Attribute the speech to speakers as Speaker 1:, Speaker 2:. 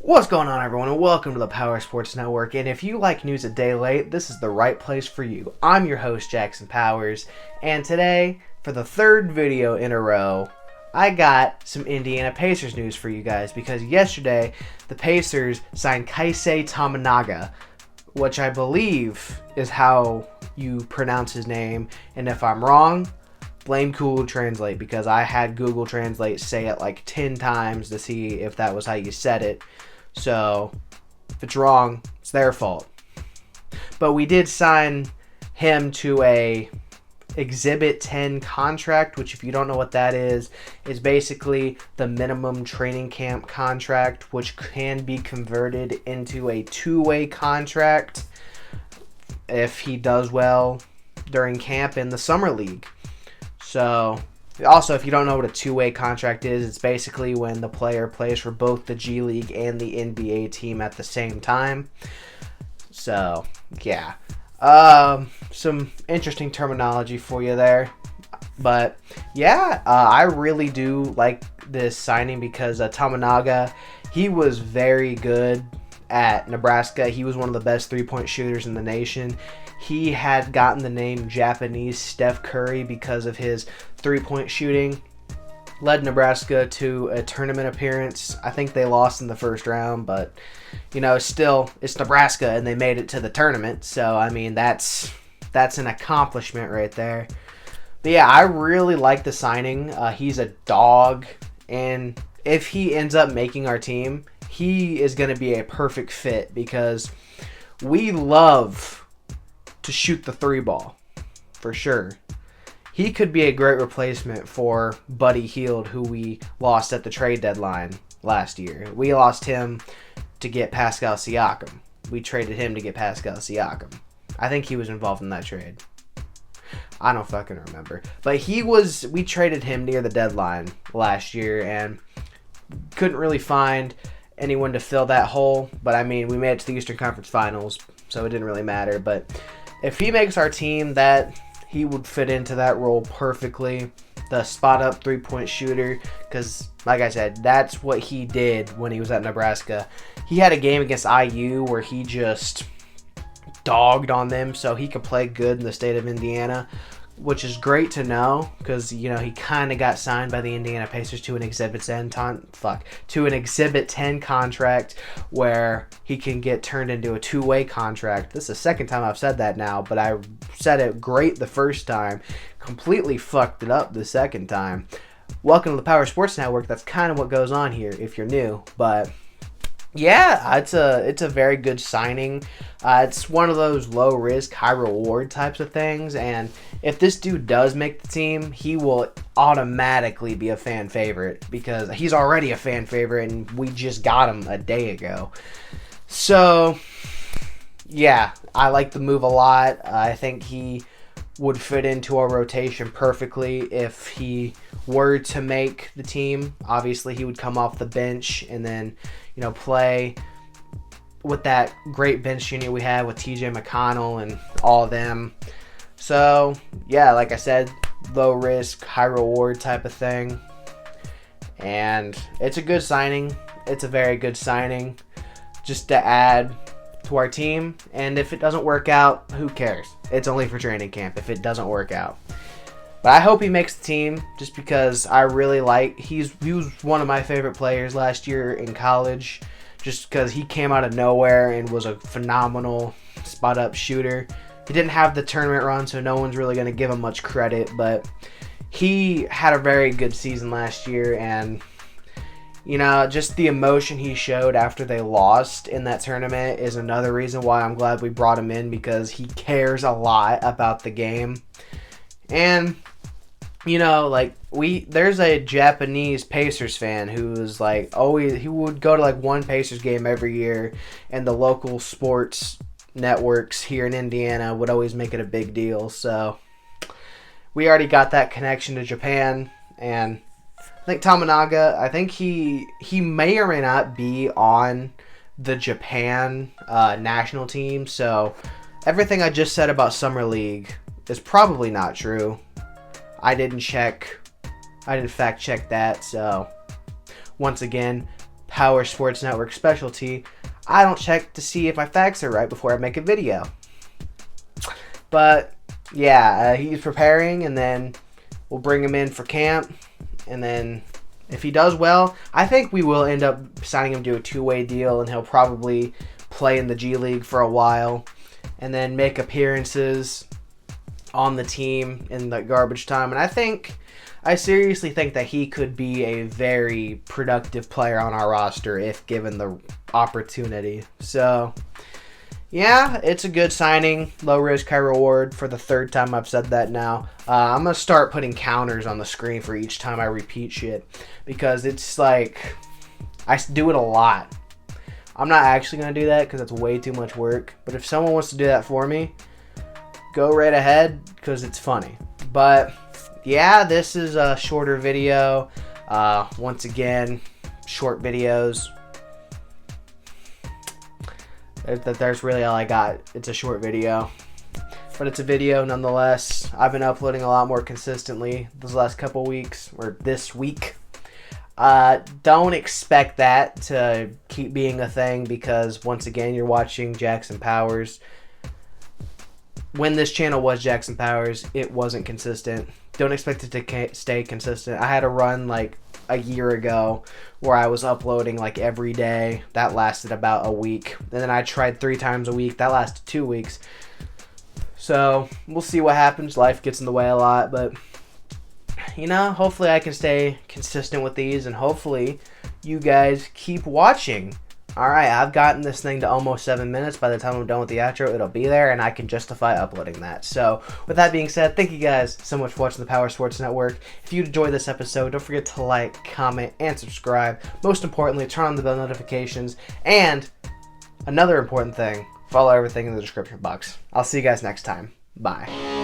Speaker 1: What's going on, everyone, and welcome to the Power Sports Network. And if you like news a day late, this is the right place for you. I'm your host, Jackson Powers, and today, for the third video in a row, I got some Indiana Pacers news for you guys, because yesterday, the Pacers signed Keisei Tominaga, which I believe is how you pronounce his name, and if I'm wrong, blame Google Translate, because I had Google Translate say it like 10 times to see if that was how you said it. So, if it's wrong, it's their fault. But we did sign him to a Exhibit 10 contract, which if you don't know what that is basically the minimum training camp contract, which can be converted into a two-way contract if he does well during camp in the summer league. So, also, if you don't know what a two-way contract is, it's basically when the player plays for both the G League and the NBA team at the same time. So, yeah. Some interesting terminology for you there. But, yeah, I really do like this signing because Tominaga, he was very good at Nebraska. He was one of the best three-point shooters in the nation. He had gotten the name Japanese Steph Curry because of his three-point shooting. Led Nebraska to a tournament appearance. I think they lost in the first round, but, you know, still, it's Nebraska, and they made it to the tournament. So, I mean, that's an accomplishment right there. But, yeah, I really like the signing. He's a dog, and if he ends up making our team, he is going to be a perfect fit because we love to shoot the three ball, for sure. He could be a great replacement for Buddy Hield, who we lost at the trade deadline last year. We lost him to get Pascal Siakam. We traded him to get Pascal Siakam. I think he was involved in that trade. I don't fucking remember. But we traded him near the deadline last year and couldn't really find anyone to fill that hole. But I mean, we made it to the Eastern Conference Finals, so it didn't really matter. But if he makes our team, that he would fit into that role perfectly. The spot-up three-point shooter, because, like I said, that's what he did when he was at Nebraska. He had a game against IU where he just dogged on them, so he could play good in the state of Indiana, which is great to know, because, you know, he kind of got signed by the Indiana Pacers to an Exhibit 10 contract where he can get turned into a two-way contract. This is the second time I've said that now, but I said it great the first time, completely fucked it up the second time. Welcome to the Power Sports Network. That's kind of what goes on here if you're new, but yeah, it's a very good signing. It's one of those low risk, high reward types of things, and if this dude does make the team, he will automatically be a fan favorite because he's already a fan favorite, and we just got him a day ago. So, yeah, I like the move a lot. I think he would fit into our rotation perfectly if he were to make the team. Obviously, he would come off the bench and then, you know, play with that great bench unit we had with TJ McConnell and all of them. So, yeah, like I said, low risk, high reward type of thing. And it's a good signing. It's a very good signing just to add to our team. And if it doesn't work out, who cares? It's only for training camp if it doesn't work out. But I hope he makes the team just because I really he was one of my favorite players last year in college just because he came out of nowhere and was a phenomenal spot-up shooter. He didn't have the tournament run, so no one's really going to give him much credit, but he had a very good season last year, and you know, just the emotion he showed after they lost in that tournament is another reason why I'm glad we brought him in, because he cares a lot about the game. And, you know, like, there's a Japanese Pacers fan who's like, he would go to like one Pacers game every year, and the local sports networks here in Indiana would always make it a big deal. So we already got that connection to Japan, and I think Tominaga, I think he may or may not be on the Japan national team. So everything I just said about Summer League is probably not true. I didn't fact check that. So once again, Power Sports Network specialty, I don't check to see if my facts are right before I make a video. But yeah, he's preparing, and then we'll bring him in for camp, and then if he does well, I think we will end up signing him to a two-way deal, and he'll probably play in the G League for a while, and then make appearances on the team in the garbage time. And I seriously think that he could be a very productive player on our roster if given the opportunity. So yeah, it's a good signing. Low risk, high reward. For the third time I've said that now. I'm going to start putting counters on the screen for each time I repeat shit, because it's like I do it a lot. I'm not actually going to do that because it's way too much work. But if someone wants to do that for me, go right ahead, because it's funny. But yeah, this is a shorter video. Once again, short videos. That's really all I got. It's a short video, but it's a video nonetheless. I've been uploading a lot more consistently those last couple weeks, or this week. Don't expect that to keep being a thing, because once again, you're watching Jackson Powers. When this channel was Jackson Powers, it wasn't consistent. Don't expect it to stay consistent. I had a run like a year ago where I was uploading like every day. That lasted about a week. And then I tried 3 times a week. That lasted 2 weeks. So we'll see what happens. Life gets in the way a lot, but hopefully I can stay consistent with these, and hopefully you guys keep watching. Alright, I've gotten this thing to almost 7 minutes. By the time I'm done with the outro, it'll be there, and I can justify uploading that. So, with that being said, thank you guys so much for watching the Power Sports Network. If you enjoyed this episode, don't forget to like, comment, and subscribe. Most importantly, turn on the bell notifications. And, another important thing, follow everything in the description box. I'll see you guys next time. Bye.